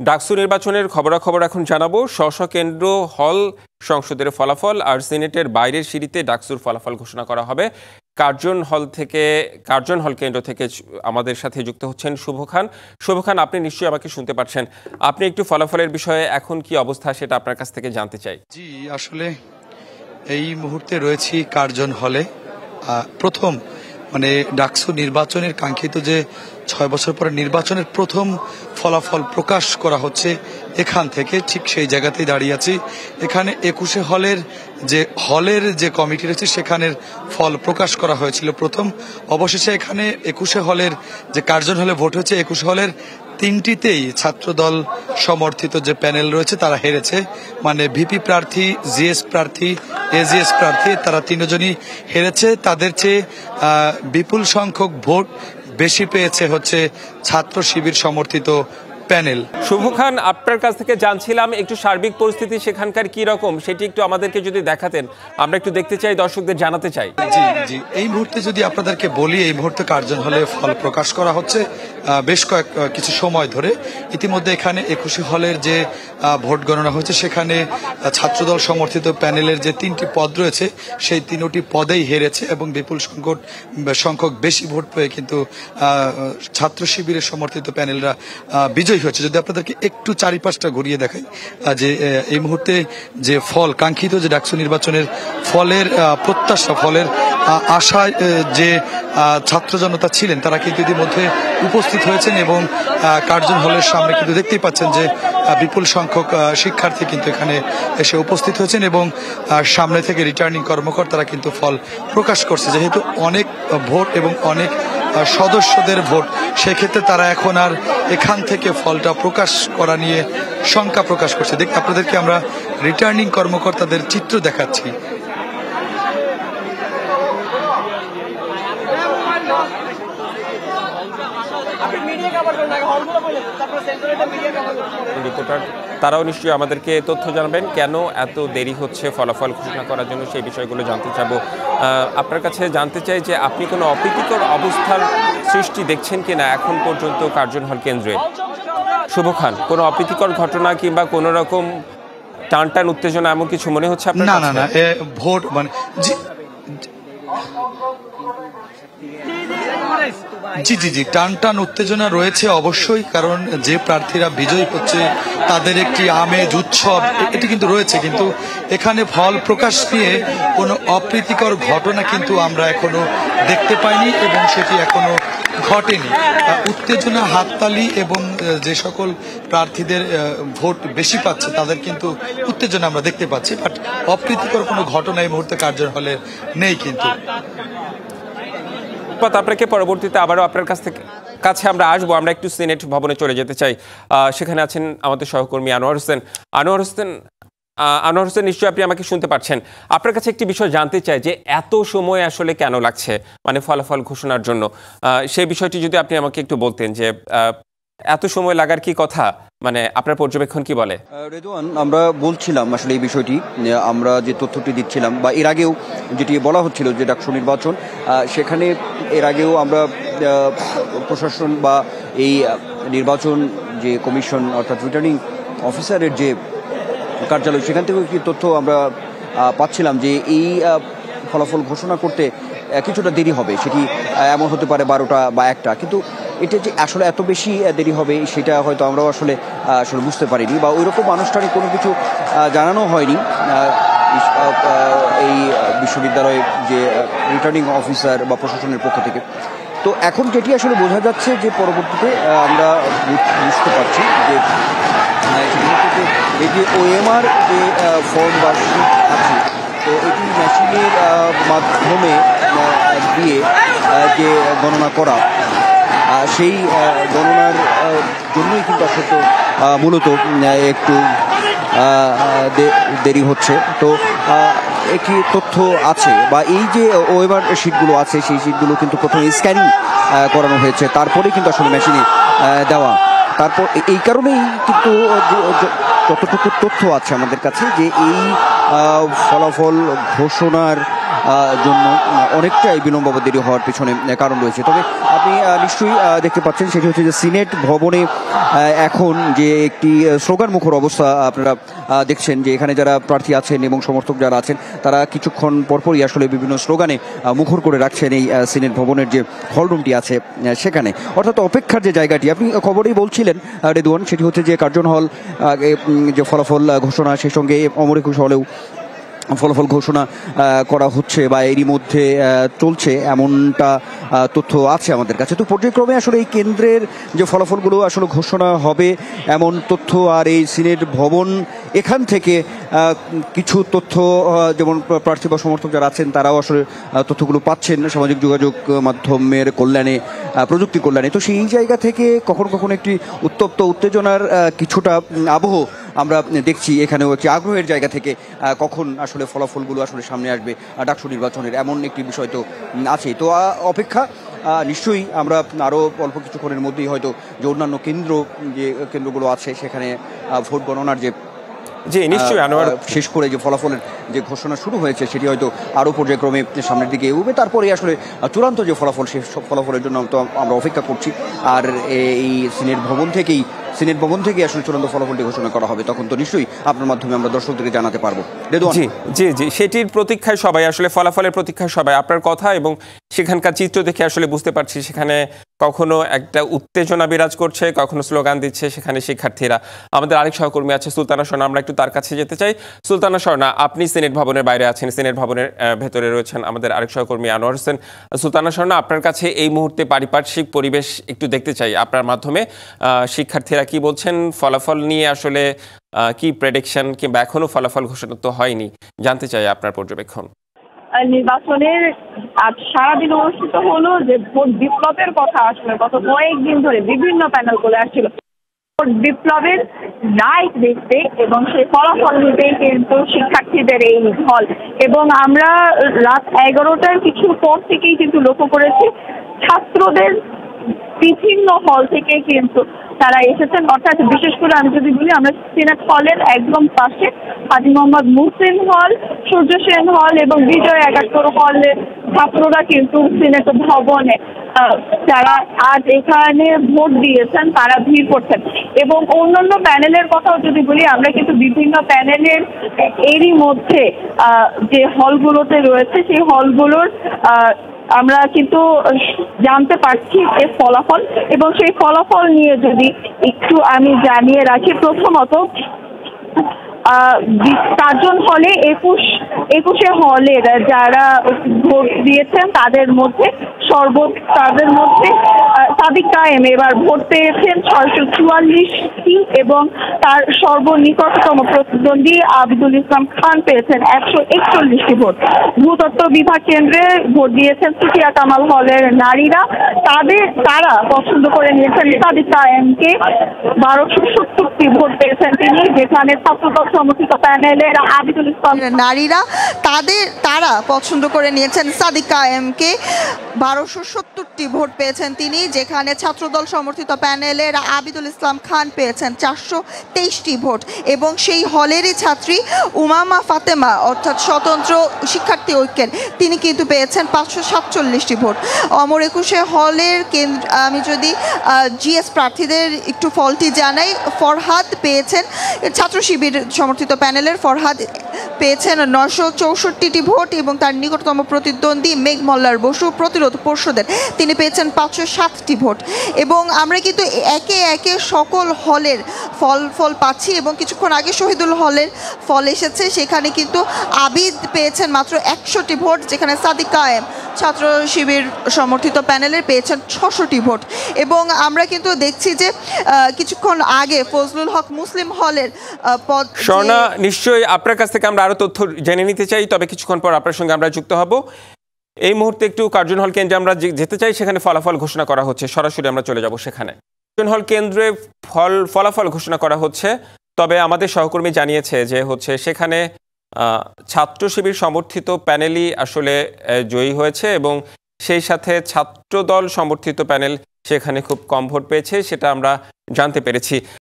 ডাকসু নির্বাচনের খবরাখবর এখন জানাবো। স্ব কেন্দ্র হল সংসদের ফলাফল আর সিনেটের বাইরের সিঁড়িতে ডাকসুর ফলাফল ঘোষণা করা হবে। কার্জন হল কেন্দ্র থেকে আমাদের সাথে যুক্ত হচ্ছেন শুভ খান। শুভ খান, আপনি নিশ্চয়ই আমাকে শুনতে পাচ্ছেন। আপনি একটু ফলাফলের বিষয়ে এখন কি অবস্থা সেটা আপনার কাছ থেকে জানতে চাই। জি, আসলে এই মুহূর্তে রয়েছি কার্জন হলে। প্রথম ডাকসু নির্বাচনের কাঙ্ক্ষিত যে 6 বছর পরে নির্বাচনের প্রথম ফলাফল প্রকাশ করা হচ্ছে এখান থেকে, ঠিক সেই জায়গাতেই দাঁড়িয়ে আছি। এখানে 21 হলের যে কমিটি রয়েছে সেখানের ফল প্রকাশ করা হয়েছিল প্রথম। অবশেষে এখানে 21 হলের যে কার্জন হলে ভোট হয়েছে, 21 হলের 3টিতেই ছাত্রদল সমর্থিত যে প্যানেল রয়েছে তারা হেরেছে। ভিপি প্রার্থী, জিএস প্রার্থী, এজিএস প্রার্থী, তারা 3 জনই হেরেছে। তাদের চেয়ে বিপুল সংখ্যক ভোট বেশি পেয়েছে হচ্ছে ছাত্র শিবির সমর্থিত প্যানেল। শুভ খান, আপনার কাছ থেকে জানছিলাম একটু সার্বিক পরিস্থিতি সেখানকার কি রকম সেটি একটু আমাদেরকে যদি দেখাতেন, আমরা একটু দেখতে চাই, দর্শকদের জানাতে চাই। জি জি, এই মুহূর্তে যদি আপনাদেরকে বলি, এই মুহূর্তে কার্জন হলে ফল প্রকাশ করা হচ্ছে বেশ কিছু সময় ধরে। ইতিমধ্যে এখানে 21 হলের যে ভোট গণনা হয়েছে সেখানে ছাত্রদল সমর্থিত প্যানেলের যে 3টি পদ রয়েছে সেই 3টি পদেই হেরেছে এবং বিপুল সংখ্যক বেশি ভোট পেয়ে কিন্তু ছাত্র শিবিরের সমর্থিত প্যানেলরা বিজয়ী হয়েছে। যদি আপনাদেরকে একটু চারিপাশটা ঘুরিয়ে দেখাই, যে এই মুহূর্তে যে ফল কাঙ্ক্ষিত যে ডাকসু নির্বাচনের ফলের প্রত্যাশা, ফলের আশায় যে ছাত্র জনতা ছিলেন তারা কিন্তু ইতিমধ্যে উপস্থিত হয়েছেন এবং কার্জন হলের সামনে কিন্তু দেখতেই পাচ্ছেন যে বিপুল সংখ্যক শিক্ষার্থী কিন্তু এখানে এসে উপস্থিত হয়েছেন এবং সামনে থেকে রিটার্নিং কর্মকর্তারা কিন্তু ফল প্রকাশ করছে। যেহেতু অনেক ভোট এবং অনেক সদস্যদের ভোট, সেক্ষেত্রে তারা এখন আর এখান থেকে ফলটা প্রকাশ করা নিয়ে শঙ্কা প্রকাশ করছে। আপনাদেরকে আমরা রিটার্নিং কর্মকর্তাদের চিত্র দেখাচ্ছি। রিপোর্টার তারাও নিশ্চয়ই আমাদেরকে তথ্য জানাবেন কেন এত দেরি হচ্ছে ফলাফল ঘোষণা করার জন্য, সেই বিষয়গুলো জানতে চাবো। আপনার কাছে জানতে চাই যে আপনি কোনো অপ্রীতিকর অবস্থার সৃষ্টি দেখছেন কিনা এখন পর্যন্ত কার্জন হল কেন্দ্রে। শুভ খান, কোনো অপ্রীতিকর ঘটনা কিংবা কোনো রকম টান উত্তেজনা এমন কিছু মনে হচ্ছে আপনার? না, ভোট জি, টান উত্তেজনা রয়েছে অবশ্যই, কারণ যে প্রার্থীরা বিজয়ী হচ্ছে তাদের একটি আমেজ উৎসব এটি কিন্তু রয়েছে। কিন্তু এখানে ফল প্রকাশ নিয়ে কোনো অপ্রীতিকর ঘটনা কিন্তু আমরা এখনো দেখতে পাইনি এবং সেটি এখনো ঘটেনি। উত্তেজনা, হাততালি এবং যে সকল প্রার্থীদের ভোট বেশি পাচ্ছে তাদের কিন্তু উত্তেজনা আমরা দেখতে পাচ্ছি, বাট অপ্রীতিকর কোনো ঘটনা এই মুহূর্তে কার্জন হলে নেই। কিন্তু আপনাকে পরবর্তীতে আবারও আপনার কাছে আমরা আসবো। আমরা একটু সিনেট ভবনে চলে যেতে চাই। সেখানে আছেন আমাদের সহকর্মী আনোয়ার হোসেন। নিশ্চয়ই আপনি আমাকে শুনতে পাচ্ছেন। আপনার কাছে একটি বিষয় জানতে চাই যে এত সময় আসলে কেন লাগছে ফলাফল ঘোষণার জন্য, সেই বিষয়টি যদি আপনি আমাকে একটু বলতেন যে এত সময় লাগার কি কথা, আপনার পর্যবেক্ষণ কি বলে? রেদওয়ান, আমরা বলছিলাম আসলে এই বিষয়টি, আমরা যে তথ্যটি দিচ্ছিলাম বা এর আগেও যেটি বলা হচ্ছিল যে ডাকসু নির্বাচন, সেখানে এর আগেও আমরা প্রশাসন বা এই নির্বাচন যে কমিশন অর্থাৎ রিটার্নিং অফিসারের যে কার্যালয়, সেখান থেকেও একটি তথ্য আমরা পাচ্ছিলাম যে এই ফলাফল ঘোষণা করতে কিছুটা দেরি হবে। সেটি এমন হতে পারে 12টা বা 1টা, কিন্তু এটা যে আসলে এত বেশি দেরি হবে সেটা হয়তো আমরাও আসলে বুঝতে পারিনি বা ওইরকম আনুষ্ঠানিক কোনো কিছু জানানো হয়নি এই বিশ্ববিদ্যালয়ের যে রিটার্নিং অফিসার বা প্রশাসনের পক্ষ থেকে। তো এখন যেটি আসলে বোঝা যাচ্ছে যে পরবর্তীতে আমরা বুঝতে পারছি যে এই যে ওএমআর যে ফর্ম বা শিট আছে, তো এটি মেশিনের মাধ্যমে দিয়ে যে গণনা করা, সেই গণনার জন্যই কিন্তু আসলে মূলত একটু দেরি হচ্ছে। তো একটি তথ্য আছে বা এই যে ওয়েবার শিটগুলো আছে সেই শিটগুলো কিন্তু প্রথমে স্ক্যানিং করানো হয়েছে, তারপরে কিন্তু আসলে মেশিনে দেওয়া। তারপর এই কারণেই কিন্তু যতটুকু তথ্য আছে আমাদের কাছে যে এই ফলাফল ঘোষণার জন্য অনেকটাই বিলম্ব বা দেরি হওয়ার পেছনে কারণ রয়েছে। তবে আপনি নিশ্চয়ই দেখতে পাচ্ছেন সেটি হচ্ছে যে সিনেট ভবনে এখন যে একটি স্লোগান মুখর অবস্থা আপনারা দেখছেন, যে এখানে যারা প্রার্থী আছেন এবং সমর্থক যারা আছেন তারা কিছুক্ষণ পরপরই আসলে বিভিন্ন স্লোগানে মুখর করে রাখছেন এই সিনেট ভবনের যে হলরুমটি আছে সেখানে, অর্থাৎ অপেক্ষার যে জায়গাটি আপনি খবরেই বলছিলেন রেদওয়ান, সেটি হচ্ছে যে কার্জন হল যে ফলাফল ঘোষণা, সেই সঙ্গে অমর একুশ হলেও ফলাফল ঘোষণা করা হচ্ছে বা এরই মধ্যে চলছে এমনটা তথ্য আছে আমাদের কাছে। তো পর্যায়ক্রমে আসলে এই কেন্দ্রের যে ফলাফলগুলো আসলে ঘোষণা হবে এমন তথ্য, আর এই সিনেট ভবন এখান থেকে কিছু তথ্য যেমন প্রার্থী বা সমর্থক যারা আছেন তারাও আসলে তথ্যগুলো পাচ্ছেন সামাজিক যোগাযোগ মাধ্যমের কল্যাণে, প্রযুক্তি কল্যাণে। তো সেই জায়গা থেকে কখনো কখনো একটি উত্তপ্ত উত্তেজনার কিছুটা আবহ আমরা দেখছি এখানেও একটি আগ্রহের জায়গা থেকে কখন আসলে ফলাফলগুলো আসলে সামনে আসবে ডাকসু নির্বাচনের, এমন একটি বিষয় তো আছেই। তো অপেক্ষা নিশ্চয়ই আমরা আরও অল্প কিছুক্ষণের মধ্যেই হয়তো যে অন্যান্য কেন্দ্রগুলো আছে সেখানে ভোট গণনার যে নিশ্চয়ই আনোয়ার, শেষ করে যে ফলাফলের যে ঘোষণা শুরু হয়েছে সেটি হয়তো আরও পর্যায়ক্রমে সামনের দিকে এগোবে, তারপরে আসলে চূড়ান্ত যে ফলাফল সেই ফলাফলের জন্য তো আমরা অপেক্ষা করছি। আর এই সিনেট ভবন থেকে আসলে চূড়ান্ত ফলাফলটি ঘোষণা করা হবে, তখন তো নিশ্চয়ই আপনার মাধ্যমে আমরা দর্শকদেরকে জানাতে পারবো। জি, সেটির প্রতীক্ষায় সবাই, আসলে ফলাফলের প্রতীক্ষায় সবাই। আপনার কথা এবং সেখানকার চিত্র দেখে আসলে বুঝতে পারছি সেখানে কখনো একটা উত্তেজনা বিরাজ করছে, কখনো স্লোগান দিচ্ছে সেখানে শিক্ষার্থীরা। আমাদের আরেক সহকর্মী আছে সুলতানা স্বর্ণা, আমরা একটু তার কাছে যেতে চাই। সুলতানা স্বর্ণা, আপনি সিনেট ভবনের বাইরে আছেন, সিনেট ভবনের ভেতরে রয়েছেন আমাদের আরেক সহকর্মী আনোয়ার হোসেন। সুলতানা স্বর্ণা, আপনার কাছে এই মুহূর্তে পারিপার্শ্বিক পরিবেশ একটু দেখতে চাই আপনার মাধ্যমে। শিক্ষার্থীরা কি বলছেন ফলাফল নিয়ে, আসলে কি প্রেডিকশন, কিংবা এখনো ফলাফল ঘোষণা তো হয়নি, জানতে চাই আপনার পর্যবেক্ষণ। নির্বাচনের আজ সারাদিন অনুষ্ঠিত হলো যে ভোট বিপ্লবের কথা আসলে গত কয়েকদিন ধরে বিভিন্ন প্যানেল করে আসছিল ভোট বিপ্লবের রায় দেখতে এবং সেই ফলাফল নিতেই কিন্তু শিক্ষার্থীদের এই হল। এবং আমরা রাত 11টার কিছু পর থেকেই কিন্তু লক্ষ্য করেছি ছাত্রদের বিভিন্ন হল থেকে কিন্তু তারা এসেছেন, অর্থাৎ বিশেষ করে আমি যদি বলি আমরা সিনেট হলের একদম পাশে হাজী মোহাম্মদ মুহসিন হল, সূর্য সেন হল এবং বিজয় 71 হলের ছাত্ররা কিন্তু সিনেট ভবনে যারা আজ এখানে ভোট দিয়েছেন তারা ভিড় করছেন। এবং অন্যান্য প্যানেলের কথাও যদি বলি, আমরা কিন্তু বিভিন্ন প্যানেলের এরই মধ্যে যে হলগুলোতে রয়েছে সেই হলগুলোর আমরা কিন্তু জানতে পারছি যে ফলাফল, এবং সেই ফলাফল নিয়ে যদি একটু আমি জানিয়ে রাখি, প্রথমত কার্জন হলে 21 হলের যারা ভোট দিয়েছেন তাদের মধ্যে সাদিক কায়েম এবার ভোট পেয়েছেন 644টি এবং তার সর্বনিকটতম প্রতিদ্বন্দ্বী আবিদুল ইসলাম খান পেয়েছেন 141টি ভোট। ভূতত্ত্ব বিভাগ কেন্দ্রে ভোট দিয়েছেন সুফিয়া কামাল হলের নারীরা, তারা পছন্দ করে নিয়েছেন সাদিক কায়েমকে, 1270টি ভোট পেয়েছেন তিনি, যেখানে ছাত্রদল সমর্থিত প্যানেলের আবিদুল ইসলাম নারীরা তারা পছন্দ করে নিয়েছেন সাদিক কায়েমকে, 1270টি ভোট পেয়েছেন তিনি, যেখানে ছাত্রদল সমর্থিত প্যানেলের আবিদুল ইসলাম খান পেয়েছেন 423টি ভোট। এবং সেই হলেরই ছাত্রী উমামা ফাতেমা অর্থাৎ স্বতন্ত্র শিক্ষার্থী ঐক্যের তিনি কিন্তু পেয়েছেন 547টি ভোট। অমর একুশে হলের আমি যদি জিএস প্রার্থীদের একটু ফলটি জানাই, ফরহাদ পেয়েছেন, ছাত্র শিবির সমর্থিত প্যানেলের ফরহাদ পেয়েছেন 964টি ভোট এবং তার নিকটতম প্রতিদ্বন্দ্বী মেঘ মল্লার বসু প্রতিরোধ পর্ষদের তিনি পেয়েছেন 507টি ভোট। এবং আমরা কিন্তু একে একে সকল হলের ফল পাচ্ছি এবং কিছুক্ষণ আগে শহীদুল হলের ফল এসেছে, সেখানে কিন্তু আবিদ পেয়েছেন মাত্র 100টি ভোট, যেখানে সাদিক কায়েম ছাত্র শিবির সমর্থিত প্যানেলের পেয়েছেন 600টি ভোট। এবং আমরা কিন্তু দেখছি যে কিছুক্ষণ আগে ফজলুল হক মুসলিম হলের পদ। স্বর্ণা, নিশ্চয়ই আপনার কাছ থেকে আমরা আরো তথ্য জেনে নিতে চাই, তবে কিছুক্ষণ পর আপনার সঙ্গে আমরা যুক্ত হব। এই মুহূর্তে একটু কার্জন হল কেন্দ্রে আমরা যেতে চাই, সেখানে ফলাফল ঘোষণা করা হচ্ছে, সরাসরি আমরা চলে যাব সেখানে। কার্জন হল কেন্দ্রে ফলাফল ঘোষণা করা হচ্ছে, তবে আমাদের সহকর্মী জানিয়েছে যে সেখানে ছাত্র শিবির সমর্থিত প্যানেলই আসলে জয়ী হয়েছে এবং সেই সাথে ছাত্রদল সমর্থিত প্যানেল সেখানে খুব কম ভোট পেয়েছে, সেটা আমরা জানতে পেরেছি।